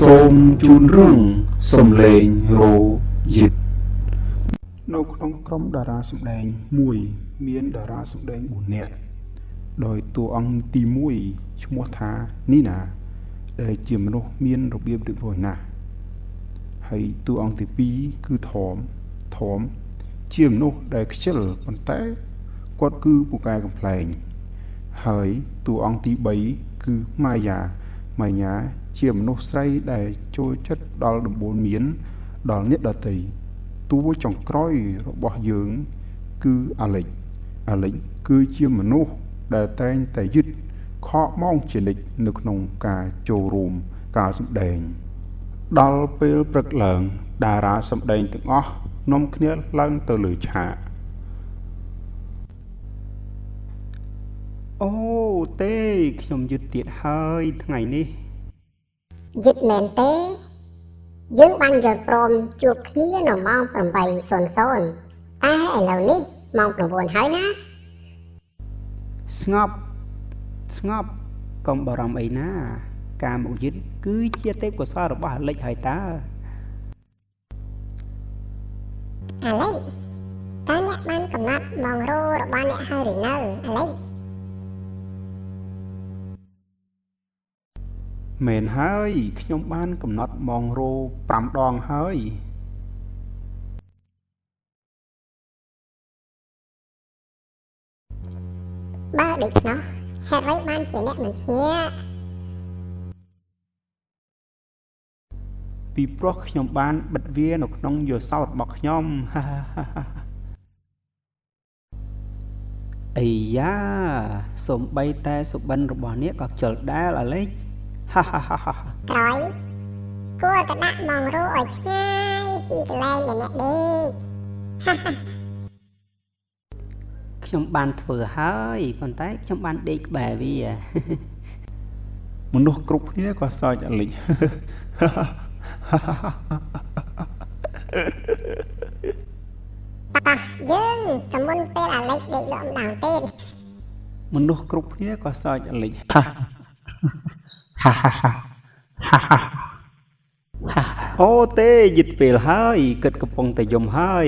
សូមជូនរងសំឡេងរោយិតនៅក្នុងក្រុមតារាសម្ដែងមួយមានតារាសម្ដែង4នាក់ដោយតួអង្គទី1ឈ្មោះថានីណាដែលជាមនុស្សមានរបៀបរៀបរយណាស់ហើយតួអង្គទី2គឺថមជាមនុស្សដែលខ្ជិលប៉ុន្តែគាត់គឺពូកែកំ pl ែងហើយតួអង្គទី3គឺម៉ាយ៉ាជាមនុស្សស្រីដែលចូលចិត្តដល់ដំបូន្មានដល់អ្នកដទៃតួចុងក្រោយរបស់យើងគឺអាឡិចគឺជាមនុស្សដែលតែងតែយឺតខកម៉ោងជានិច្ចនៅក្នុងការចូលរួមការសម្ដែងដល់ពេលព្រឹកឡើងតារាសម្ដែងទាំងអស់នាំគ្នាឡើងទៅលើឆាកអូទេខ្ញុំយឺតទៀតហើយថ្ងៃនេះយឺតមែនទេយើងបានយល់ព្រមជួបគ្នានៅម៉ោង 8:00 តែឥឡូវនេះម៉ោង 9 ហើយណាស្ងប់កុំបារម្ភអីណាការមកយឺតគឺជាទេពកោសល្យរបស់អាលិចហើយតើអាឡិចតើអ្នកបានកំណត់ម៉ោងរោរបស់អ្នកហើយឬនៅអាឡិចមែនហើយខ្ញុំបានកំណត់ម៉ោងរោ5 ដងហើយបើដូច្នោះហេតុអ្វីបានជាអ្នកមិនភ្ញាក់ពីព្រោះខ្ញុំបានបិទវានៅក្នុងយោសោតរបស់ខ្ញុំអីយ៉ាសំបីតែសុបិនរបស់អ្នកក៏ខ្ជិលដែរអាឡិចក្រោយគួរតែដាក់ម៉ោងរោឲ្យឆ្ងាយពីកន្លែងដែលអ្នកដេកខ្ញុំបានធ្វើហើយប៉ុន្តែខ្ញុំបានដេកក្បែរវាមនុស្សគ្រប់គ្នាក៏សើចអាលិចប៉ះយើងតែមុនពេលអាឡិចដេកលក់ម្ដងទៀតមនុស្សគ្រប់គ្នាក៏សើចអាលិចអូទេយឺតពេលហើយគិតកំពុងតែយំហើយ